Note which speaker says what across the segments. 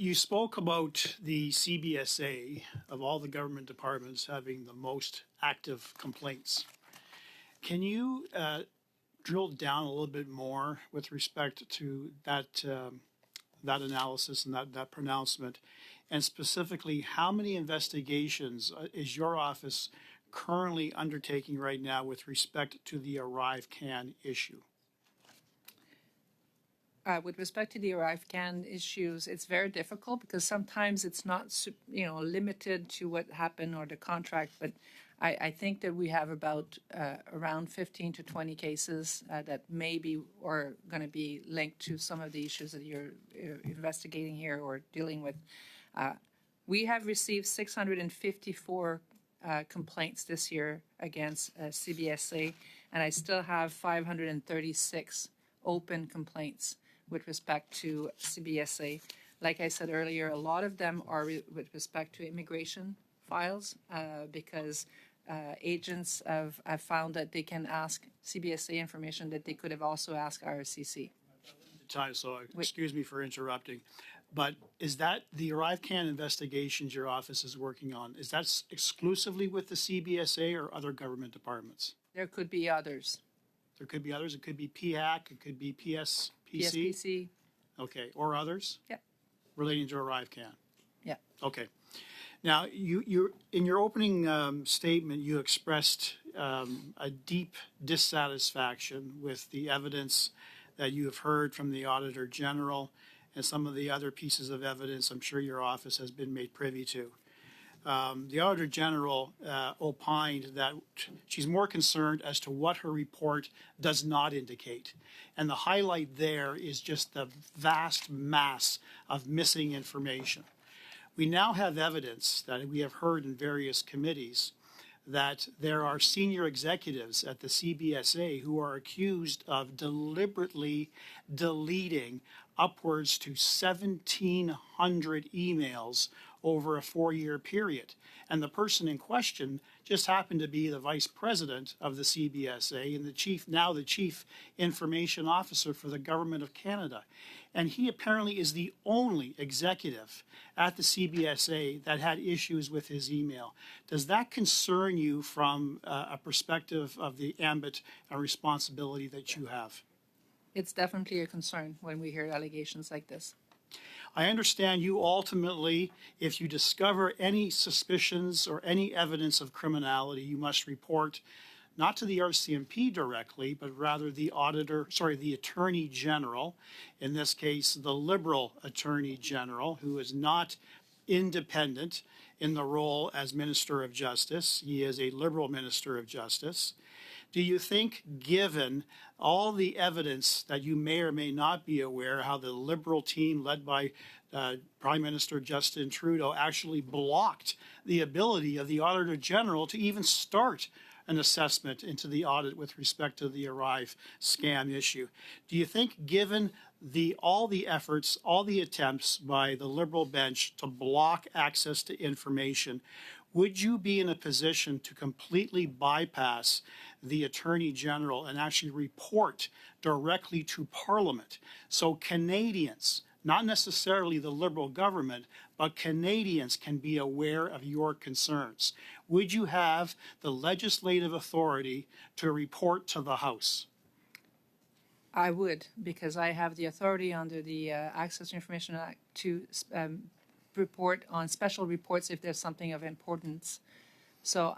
Speaker 1: You spoke about the CBSA of all the government departments having the most active complaints. Can you drill down a little bit more with respect to that analysis and that pronouncement, and specifically how many investigations is your office currently undertaking right now with respect to the ArriveCan issue?
Speaker 2: With respect to the ArriveCan issues, it's very difficult because sometimes it's not, limited to what happened or the contract, but I think that we have about around 15 to 20 cases that may be or going to be linked to some of the issues that you're investigating here or dealing with. We have received 654 complaints this year against CBSA, and I still have 536 open complaints with respect to CBSA. Like I said earlier, a lot of them are with respect to immigration files because agents have found that they can ask CBSA information that they could have also asked RCC.
Speaker 1: Time, so excuse me for interrupting, but is that the ArriveCan investigations your office is working on, is that exclusively with the CBSA or other government departments?
Speaker 2: There could be others.
Speaker 1: There could be others. It could be PHAC, it could be PSPC.
Speaker 2: PSPC.
Speaker 1: Okay, or others?
Speaker 2: Yeah.
Speaker 1: Relating to ArriveCan?
Speaker 2: Yeah.
Speaker 1: Okay. Now, you in your opening statement, you expressed a deep dissatisfaction with the evidence that you have heard from the Auditor General and some of the other pieces of evidence I'm sure your office has been made privy to. The Auditor General opined that she's more concerned as to what her report does not indicate. And the highlight there is just the vast mass of missing information. We now have evidence that we have heard in various committees that there are senior executives at the CBSA who are accused of deliberately deleting upwards to 1,700 emails over a 4-year period. And the person in question just happened to be the vice president of the CBSA and the chief information officer for the government of Canada. And he apparently is the only executive at the CBSA that had issues with his email. Does that concern you from a perspective of the ambit and responsibility that you have?
Speaker 2: It's definitely a concern when we hear allegations like this.
Speaker 1: I understand you ultimately, if you discover any suspicions or any evidence of criminality, you must report not to the RCMP directly, but rather the Attorney General, in this case, the Liberal Attorney General, who is not independent in the role as Minister of Justice. He is a Liberal Minister of Justice. Do you think, given all the evidence that you may or may not be aware, how the Liberal team led by Prime Minister Justin Trudeau actually blocked the ability of the Auditor General to even start an assessment into the audit with respect to the ArriveScam issue? Do you think, given all the efforts, all the attempts by the Liberal bench to block access to information, would you be in a position to completely bypass the Attorney General and actually report directly to Parliament so Canadians, not necessarily the Liberal government, but Canadians can be aware of your concerns? Would you have the legislative authority to report to the House?
Speaker 2: I would, because I have the authority under the Access to Information Act to report on special reports if there's something of importance. So,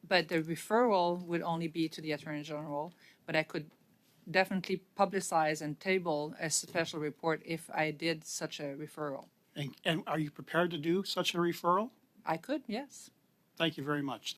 Speaker 2: but the referral would only be to the Attorney General, but I could definitely publicize and table a special report if I did such a referral.
Speaker 1: And are you prepared to do such a referral?
Speaker 2: I could, yes.
Speaker 1: Thank you very much.